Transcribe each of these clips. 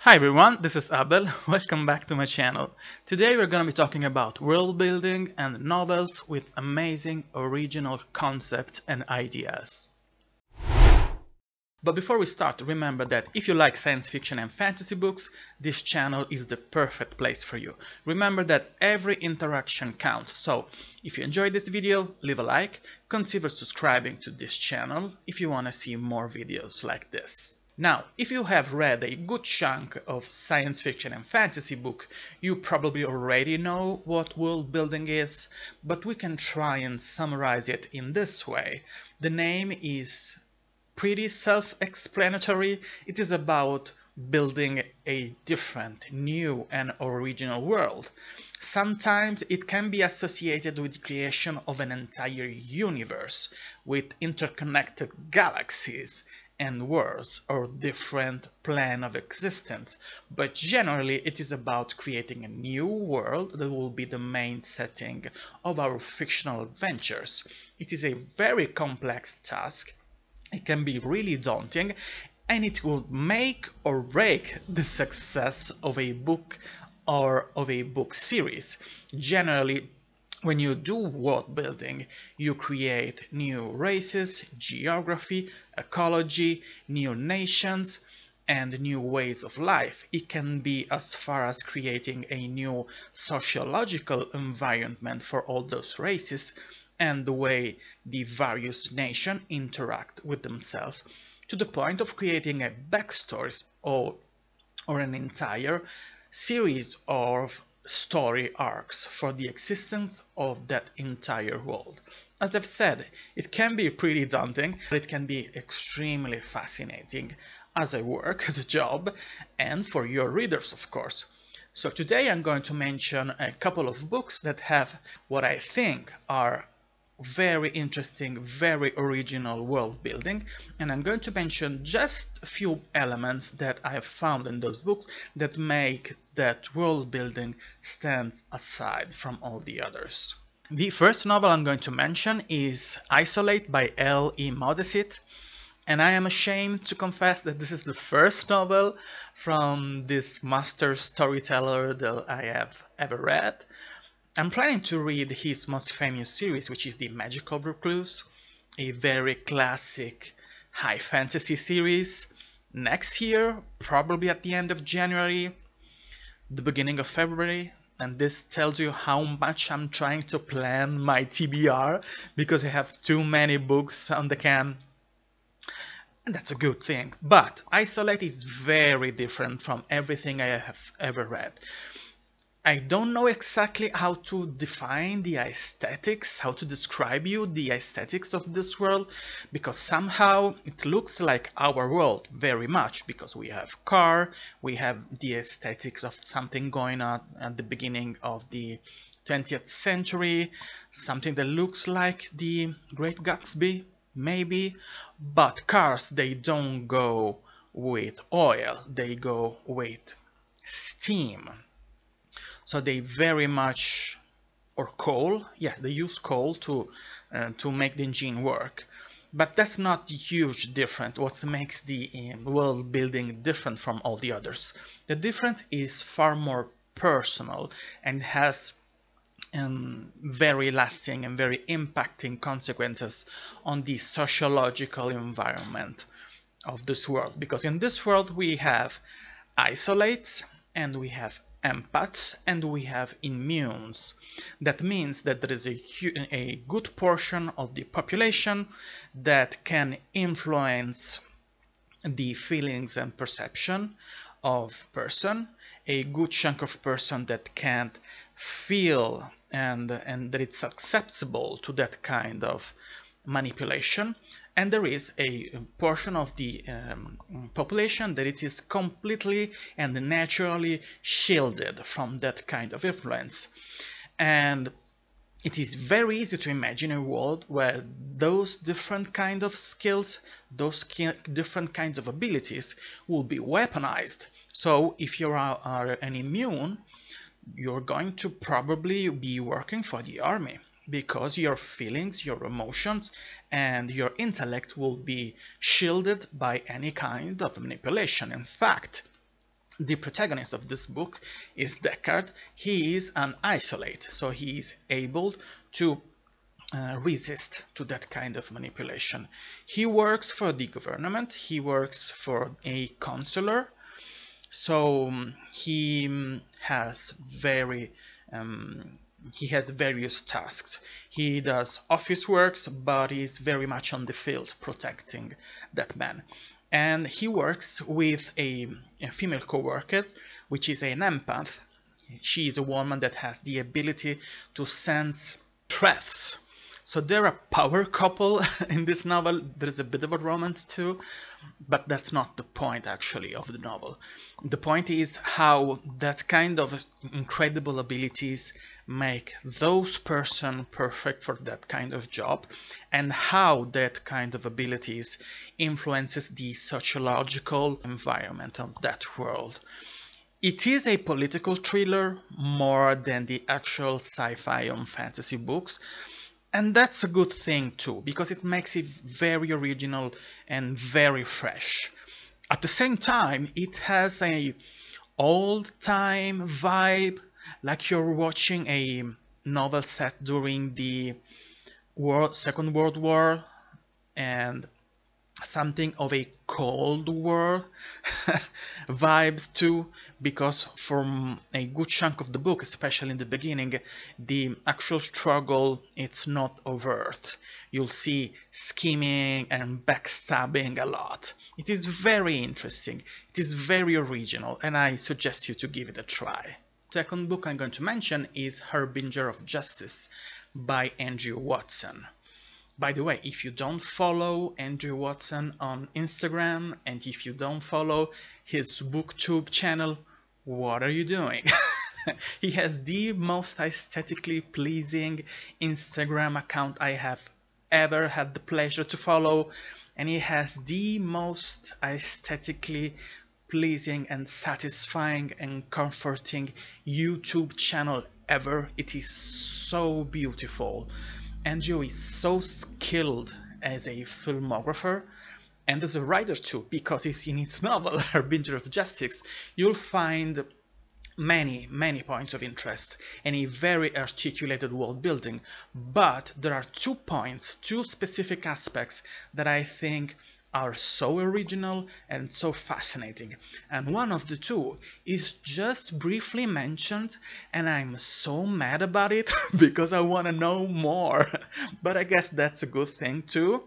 Hi everyone, this is Abel. Welcome back to my channel. Today we're going to be talking about world building and novels with amazing original concepts and ideas. But before we start, remember that if you like science fiction and fantasy books, this channel is the perfect place for you. Remember that every interaction counts, so if you enjoyed this video, leave a like, consider subscribing to this channel if you want to see more videos like this. Now, if you have read a good chunk of science fiction and fantasy book, you probably already know what world building is, but we can try and summarize it in this way. The name is pretty self-explanatory. It is about building a different, new and original world. Sometimes it can be associated with the creation of an entire universe with interconnected galaxies and worlds or different plane of existence, but generally it is about creating a new world that will be the main setting of our fictional adventures. It is a very complex task, it can be really daunting, and it will make or break the success of a book or of a book series. Generally, when you do world building, you create new races, geography, ecology, new nations, and new ways of life. It can be as far as creating a new sociological environment for all those races and the way the various nations interact with themselves, to the point of creating a backstory or an entire series of story arcs for the existence of that entire world. As I've said, it can be pretty daunting, but it can be extremely fascinating as a work, as a job, and for your readers, of course. So today I'm going to mention a couple of books that have what I think are very interesting, very original world building, and I'm going to mention just a few elements that I have found in those books that make that world building stands aside from all the others. The first novel I'm going to mention is Isolate by L.E. Modesitt, and I am ashamed to confess that this is the first novel from this master storyteller that I have ever read. I'm planning to read his most famous series, which is The Magical Recluse, a very classic high fantasy series, next year, probably at the end of January, the beginning of February, and this tells you how much I'm trying to plan my TBR, because I have too many books on the can, and that's a good thing. But Isolate is very different from everything I have ever read. I don't know exactly how to define the aesthetics, how to describe you the aesthetics of this world, because somehow it looks like our world very much, because we have car, we have the aesthetics of something going on at the beginning of the 20th century, something that looks like the Great Gatsby, maybe, but cars, they don't go with oil, they go with steam. So they very much, or coal, yes, they use coal to make the engine work. But that's not the huge difference, what makes the world building different from all the others. The difference is far more personal and has very lasting and very impacting consequences on the sociological environment of this world. Because in this world we have isolates and we have empaths and we have immunes. That means that there is a good portion of the population that can influence the feelings and perception of person, a good chunk of person that can't feel and that it's acceptable to that kind of manipulation, and there is a portion of the population that it is completely and naturally shielded from that kind of influence. And it is very easy to imagine a world where those different kind of skills, those different kinds of abilities will be weaponized. So if you are an immune, you're going to probably be working for the army, because your feelings, your emotions, and your intellect will be shielded by any kind of manipulation. In fact, The protagonist of this book is Deckard. He is an isolate, so he is able to resist to that kind of manipulation. He works for the government, he works for a consular, so he has various tasks. He does office works, but he's very much on the field protecting that man. And he works with a female co-worker, which is an empath. She is a woman that has the ability to sense threats. So they're a power couple in this novel. There's a bit of a romance too, but that's not the point actually of the novel. The point is how that kind of incredible abilities make those person perfect for that kind of job, and how that kind of abilities influences the sociological environment of that world. It is a political thriller more than the actual sci-fi and fantasy books, and that's a good thing too, because it makes it very original and very fresh. At the same time, it has a old-time vibe, like you're watching a novel set during the Second World War, and something of a Cold War vibes too, because from a good chunk of the book, especially in the beginning, the actual struggle, it's not overt. You'll see scheming and backstabbing a lot. It is very interesting, it is very original, and I suggest you to give it a try. Second book I'm going to mention is Harbinger of Justice by Andrew Watson. By the way, if you don't follow Andrew Watson on Instagram, and if you don't follow his booktube channel, what are you doing? He has the most aesthetically pleasing Instagram account I have ever had the pleasure to follow, and he has the most aesthetically pleasing and satisfying and comforting YouTube channel ever. It is so beautiful. Andrew is so skilled as a filmographer and as a writer too, because in his novel Harbinger of Justice you'll find many points of interest and a very articulated world building, but there are 2 points, 2 specific aspects that I think are so original and so fascinating, and one of the 2 is just briefly mentioned, and I'm so mad about it because I want to know more. But I guess that's a good thing too,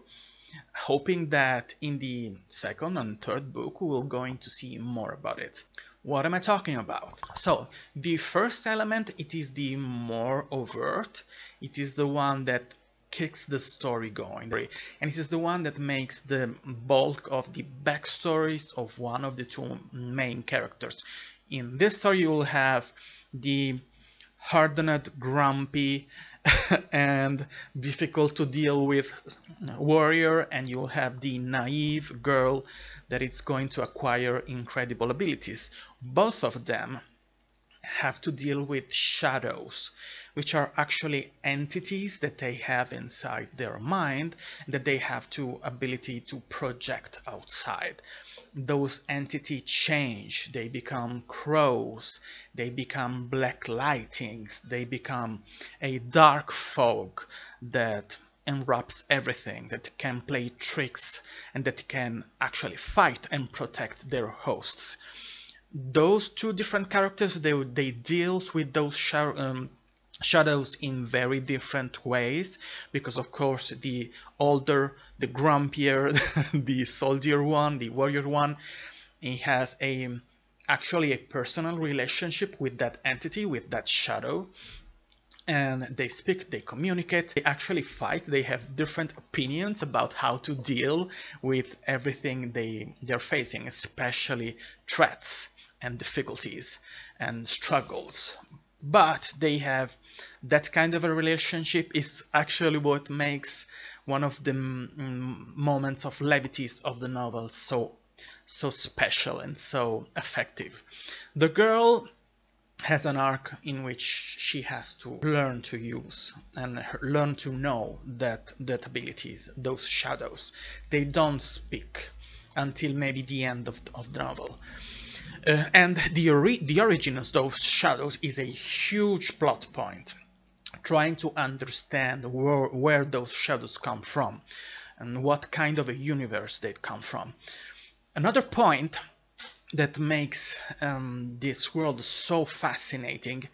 hoping that in the second and third book we're going to see more about it. What am I talking about? So the first element, it is the more overt, it is the one that kicks the story going, and it is the one that makes the bulk of the backstories of one of the 2 main characters. In this story you will have the hardened, grumpy and difficult to deal with warrior, and you'll have the naive girl that is going to acquire incredible abilities. Both of them have to deal with shadows, which are actually entities that they have inside their mind that they have to ability to project outside. Those entities change, they become crows, they become black lightnings, they become a dark fog that enwraps everything, that can play tricks and that can actually fight and protect their hosts. Those 2 different characters, they deal with those shadows in very different ways, because of course the older, the grumpier, the soldier one, the warrior one, he has actually a personal relationship with that entity, with that shadow, and they speak, they communicate, they actually fight, they have different opinions about how to deal with everything they're facing, especially threats and difficulties and struggles. But they have that kind of a relationship is actually what makes one of the moments of levities of the novel so special and so effective. The girl has an arc in which she has to learn to use and learn to know that abilities, those shadows, they don't speak. until maybe the end of the novel. And the origin of those shadows is a huge plot point, trying to understand where those shadows come from and what kind of a universe they come from. Another point that makes this world so fascinating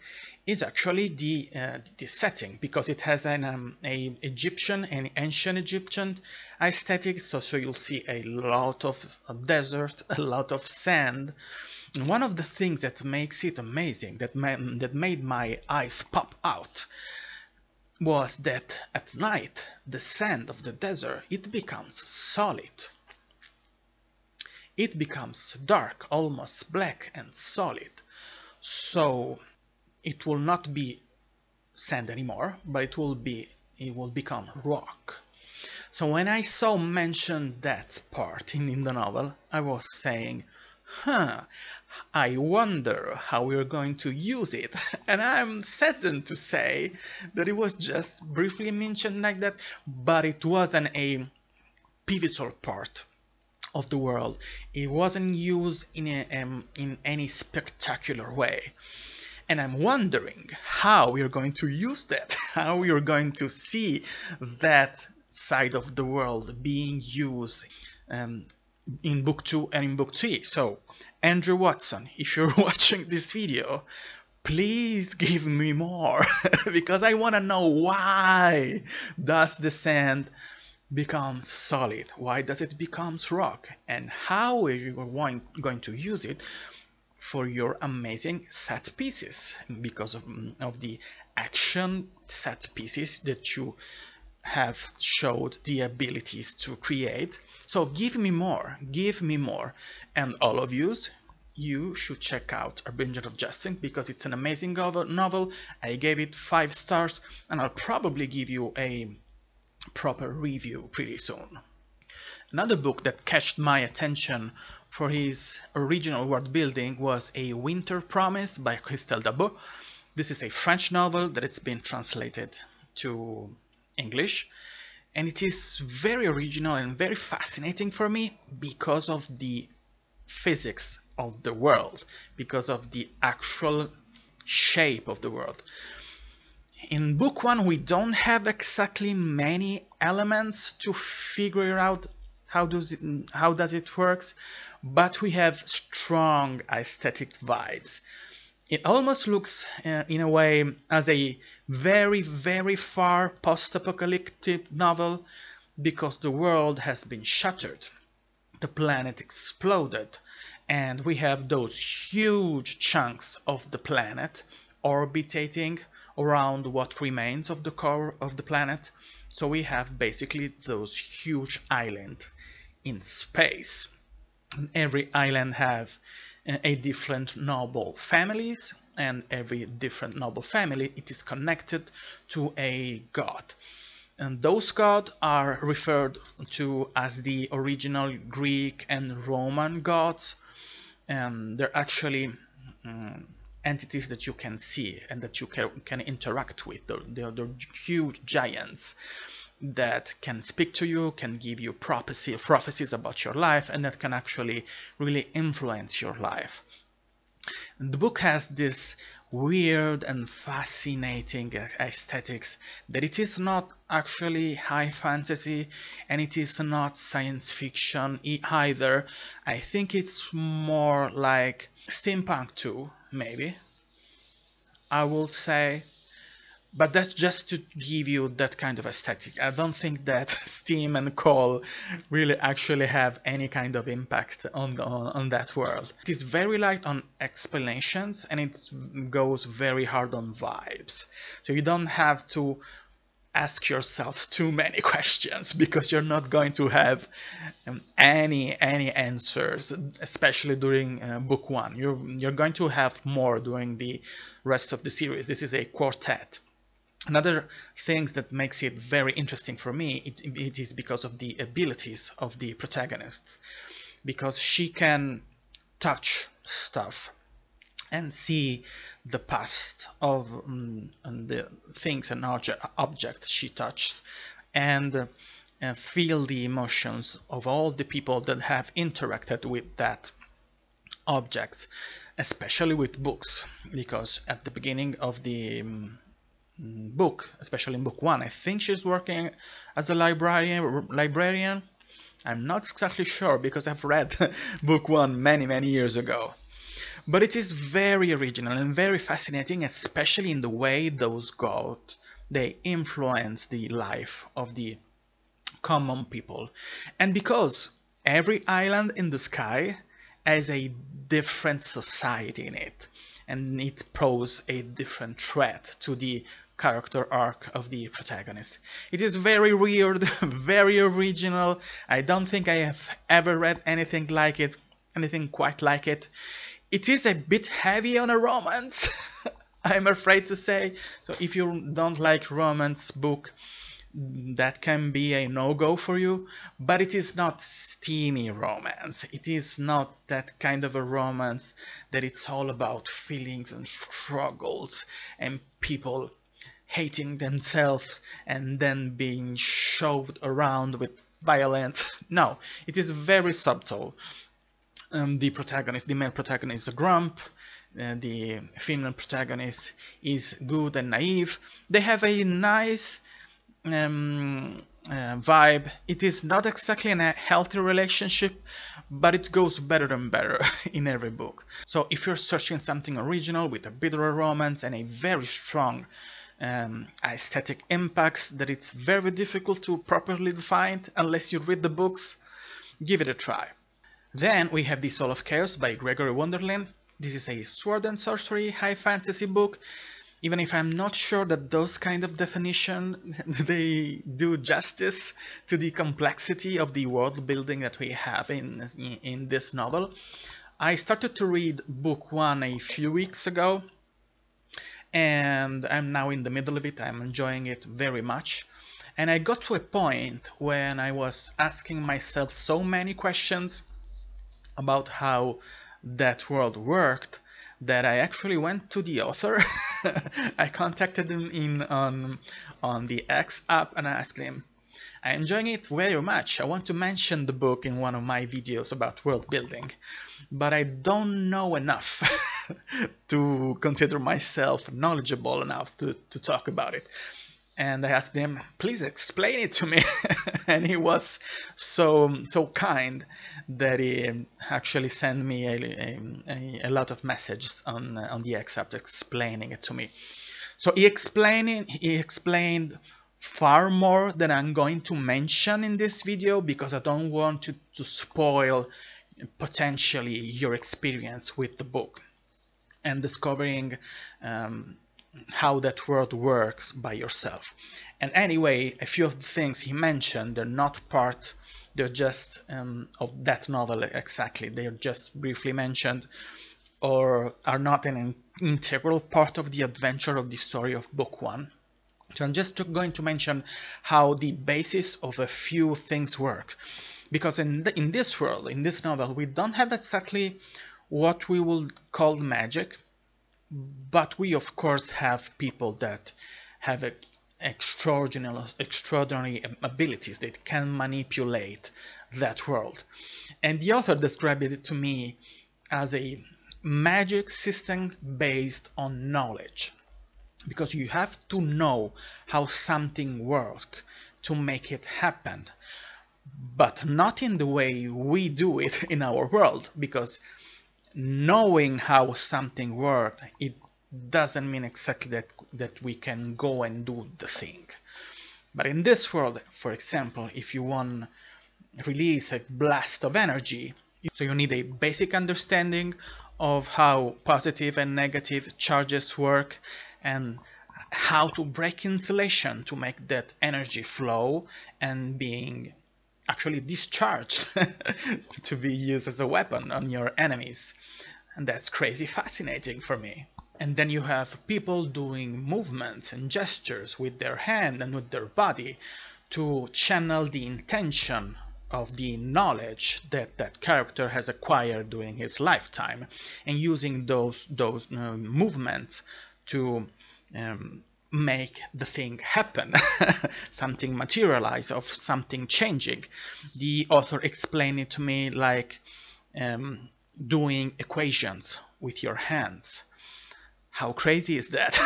is actually the setting, because it has an ancient Egyptian aesthetic. So you'll see a lot of desert, a lot of sand. And one of the things that makes it amazing, that made my eyes pop out, was that at night the sand of the desert, it becomes solid. It becomes dark, almost black and solid. So it will not be sand anymore, but it will become rock. So when I saw mentioned that part in the novel, I was saying, I wonder how we're going to use it. And I'm saddened to say that it was just briefly mentioned like that, but it wasn't a pivotal part of the world. It wasn't used in any spectacular way. And I'm wondering how we're going to use that, how we're going to see that side of the world being used in book 2 and in book 3. So Andrew Watson, if you're watching this video, please give me more because I want to know, why does the sand becomes solid? Why does it becomes rock? And how are you going to use it for your amazing set pieces, because of the action set pieces that you have showed the abilities to create. So give me more, and all of you should check out Harbinger of Justice, because it's an amazing novel. I gave it 5 stars, and I'll probably give you a proper review pretty soon. Another book that caught my attention for his original world building was A Winter Promise by Christelle Dabos. This is a French novel that has been translated to English, and it is very original and very fascinating for me because of the physics of the world, because of the actual shape of the world. In book 1 we don't have exactly many elements to figure out how does it works, but we have strong aesthetic vibes. It almost looks in a way as a very, very far post-apocalyptic novel, because the world has been shattered, the planet exploded, and we have those huge chunks of the planet orbiting around what remains of the core of the planet. So we have basically those huge islands in space. And every island have a different noble families, and every different noble family, it is connected to a god. And those gods are referred to as the original Greek and Roman gods, and they're actually entities that you can see and that you can interact with. They're huge giants that can speak to you, can give you prophecies about your life, and that can actually really influence your life. And the book has this weird and fascinating aesthetics, that it is not actually high fantasy and it is not science fiction either. I think it's more like steampunk too, maybe, I will say. But that's just to give you that kind of aesthetic. I don't think that steam and coal really actually have any kind of impact on that world. It is very light on explanations, and it goes very hard on vibes. So you don't have to ask yourself too many questions, because you're not going to have any answers, especially during book 1. You're going to have more during the rest of the series. This is a quartet. Another thing that makes it very interesting for me, it is because of the abilities of the protagonists, because she can touch stuff and see the past of and the things and objects she touched, and feel the emotions of all the people that have interacted with that object, especially with books, because at the beginning of the book, especially in book 1, I think she's working as a librarian. I'm not exactly sure because I've read book 1 many years ago. But it is very original and very fascinating, especially in the way those gods, they influence the life of the common people. And because every island in the sky has a different society in it, and it poses a different threat to the character arc of the protagonist. It is very weird, very original. I don't think I have ever read anything like it, anything quite like it. It is a bit heavy on a romance, I'm afraid to say. So if you don't like romance book, that can be a no-go for you. But it is not steamy romance. It is not that kind of a romance that it's all about feelings and struggles and people hating themselves and then being shoved around with violence. No, it is very subtle. The male protagonist is a grump, the female protagonist is good and naive. They have a nice vibe. It is not exactly a healthy relationship, but it goes better and better in every book. So if you're searching something original with a bit of a romance and a very strong aesthetic impacts that it's very difficult to properly define unless you read the books, give it a try. Then we have The Soul of Chaos by Gregory Wunderlin. This is a sword and sorcery high fantasy book, even if I'm not sure that those kind of definition they do justice to the complexity of the world building that we have in this novel. I started to read book 1 a few weeks ago, and I'm now in the middle of it. I'm enjoying it very much. And I got to a point when I was asking myself so many questions about how that world worked that I actually went to the author. I contacted him on the X app and I asked him, I'm enjoying it very much. I want to mention the book in one of my videos about world building, but I don't know enough to consider myself knowledgeable enough to talk about it. And I asked him, please explain it to me. And he was so kind that he actually sent me a lot of messages on the X app explaining it to me. So he explained far more than I'm going to mention in this video, because I don't want to spoil potentially your experience with the book and discovering how that world works by yourself. And anyway, a few of the things he mentioned, they're just of that novel exactly. They're just briefly mentioned or are not an integral part of the adventure of the story of book 1. So I'm just going to mention how the basis of a few things work. Because in this world, in this novel, we don't have exactly what we will call magic, but we of course have people that have extraordinary abilities that can manipulate that world. And the author described it to me as a magic system based on knowledge, because you have to know how something works to make it happen, but not in the way we do it in our world, because knowing how something works, it doesn't mean exactly that we can go and do the thing. But in this world, for example, if you want to release a blast of energy, so you need a basic understanding of how positive and negative charges work and how to break insulation to make that energy flow and being actually discharged to be used as a weapon on your enemies. And that's crazy fascinating for me. And then you have people doing movements and gestures with their hand and with their body to channel the intention of the knowledge that that character has acquired during his lifetime, and using those movements to make the thing happen, something materialize, of something changing. The author explained it to me like doing equations with your hands. How crazy is that?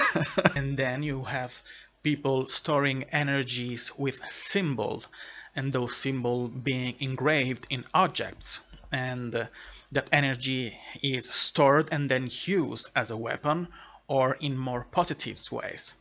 And then you have people storing energies with symbols, and those symbols being engraved in objects, and that energy is stored and then used as a weapon or in more positive ways.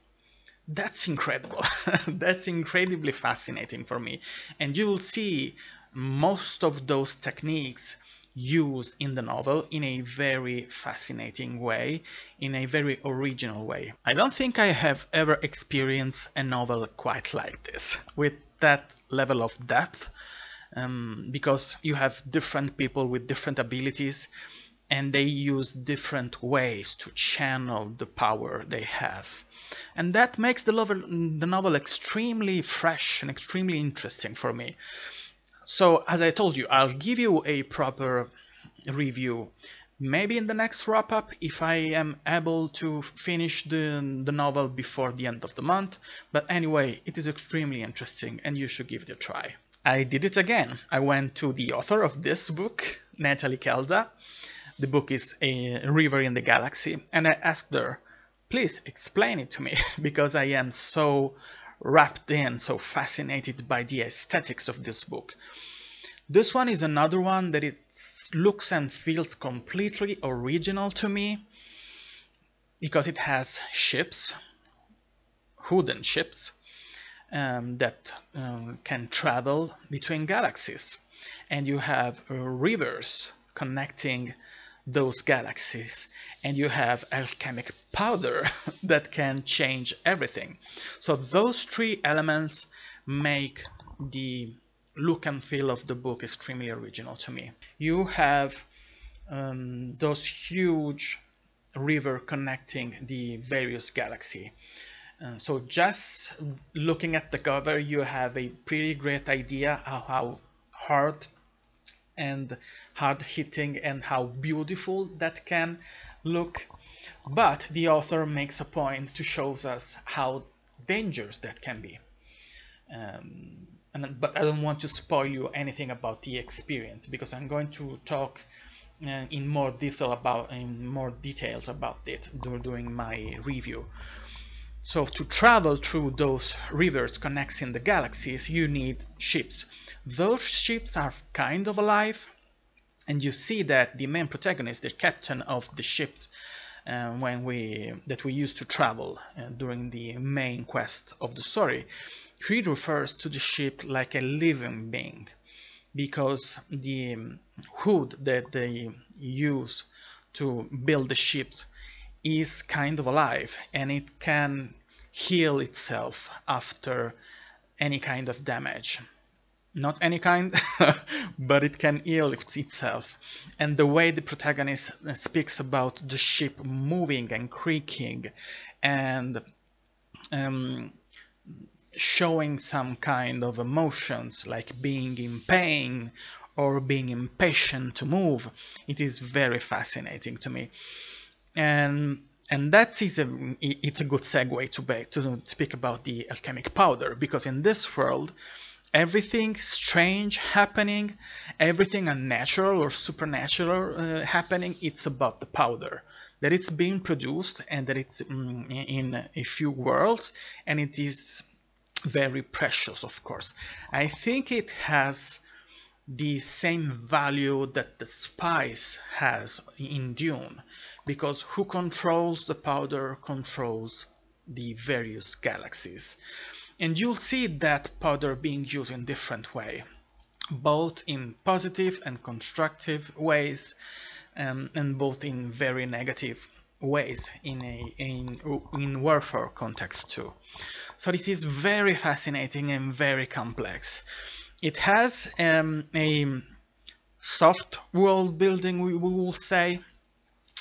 That's incredible. That's incredibly fascinating for me. And you'll see most of those techniques used in the novel in a very fascinating way, in a very original way. I don't think I have ever experienced a novel quite like this, with that level of depth, because you have different people with different abilities, and they use different ways to channel the power they have. And that makes the novel extremely fresh and extremely interesting for me. So, as I told you, I'll give you a proper review maybe in the next wrap-up if I am able to finish the novel before the end of the month. But anyway, it is extremely interesting and you should give it a try. I did it again. I went to the author of this book, Natalie Kelda. The book is A River in the Galaxy, and I asked her, please explain it to me, because I am so wrapped in, so fascinated by the aesthetics of this book. This one is another one that it looks and feels completely original to me, because it has ships, wooden ships, that can travel between galaxies, and you have rivers connecting those galaxies, and you have alchemic powder that can change everything. So those three elements make the look and feel of the book extremely original to me. You have those huge river connecting the various galaxies. So just looking at the cover, you have a pretty great idea of how hard-hitting and how beautiful that can look. But the author makes a point to show us how dangerous that can be. But I don't want to spoil you anything about the experience, because I'm going to talk in more details about it during my review. So to travel through those rivers connecting the galaxies, you need ships. Those ships are kind of alive, and you see that the main protagonist, the captain of the ships that we used to travel during the main quest of the story, he refers to the ship like a living being, because the wood that they use to build the ships is kind of alive, and it can heal itself after any kind of damage. Not any kind, but it can heal itself. And the way the protagonist speaks about the ship moving and creaking and showing some kind of emotions, like being in pain or being impatient to move, it is very fascinating to me. And it's a good segue to speak about the alchemic powder, because in this world, everything strange happening, everything unnatural or supernatural happening, it's about the powder that is being produced, and that it's in a few worlds, and it is very precious, of course. I think it has the same value that the spice has in Dune, because who controls the powder controls the various galaxies. And you'll see that powder being used in different ways, both in positive and constructive ways, and both in very negative ways in warfare context too. So this is very fascinating and very complex. It has a soft world building, we will say,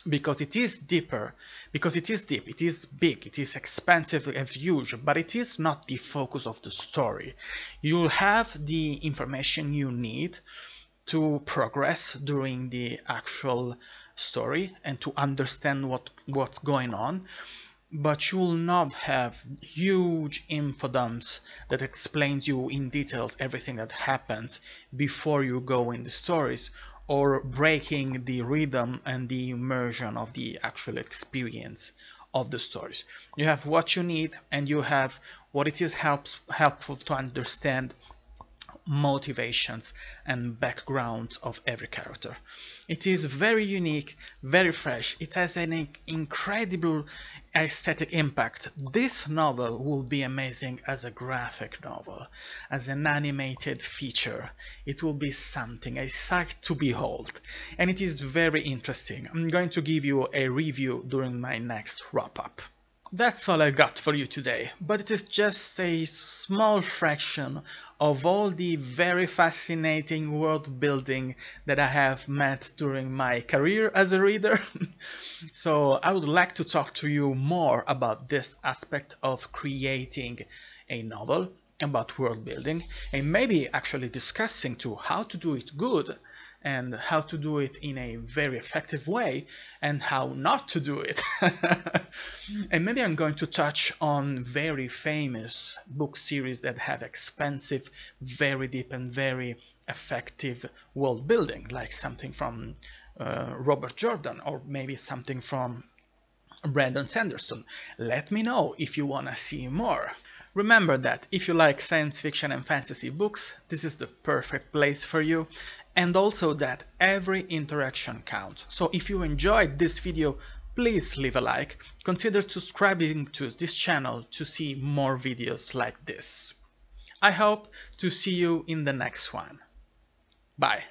because it is deeper, because it is deep, it is big, it is expansive and huge, but it is not the focus of the story. You'll have the information you need to progress during the actual story and to understand what's going on. but you will not have huge info dumps that explains you in details everything that happens before you go in the stories, or breaking the rhythm and the immersion of the actual experience of the stories. You have what you need, and you have what it is helpful to understand motivations and backgrounds of every character. It is very unique, very fresh. It has an incredible aesthetic impact. This novel will be amazing as a graphic novel, as an animated feature. It will be something, a sight to behold, and it is very interesting. I'm going to give you a review during my next wrap-up. That's all I got for you today, but it is just a small fraction of all the very fascinating world building that I have met during my career as a reader. So I would like to talk to you more about this aspect of creating a novel, about world building, and maybe actually discussing too how to do it good, and how to do it in a very effective way, and how not to do it. And maybe I'm going to touch on very famous book series that have expensive, very deep and very effective world building, like something from Robert Jordan, or maybe something from Brandon Sanderson. Let me know if you want to see more. Remember that if you like science fiction and fantasy books, this is the perfect place for you, and also that every interaction counts. So if you enjoyed this video, please leave a like, consider subscribing to this channel to see more videos like this. I hope to see you in the next one. Bye.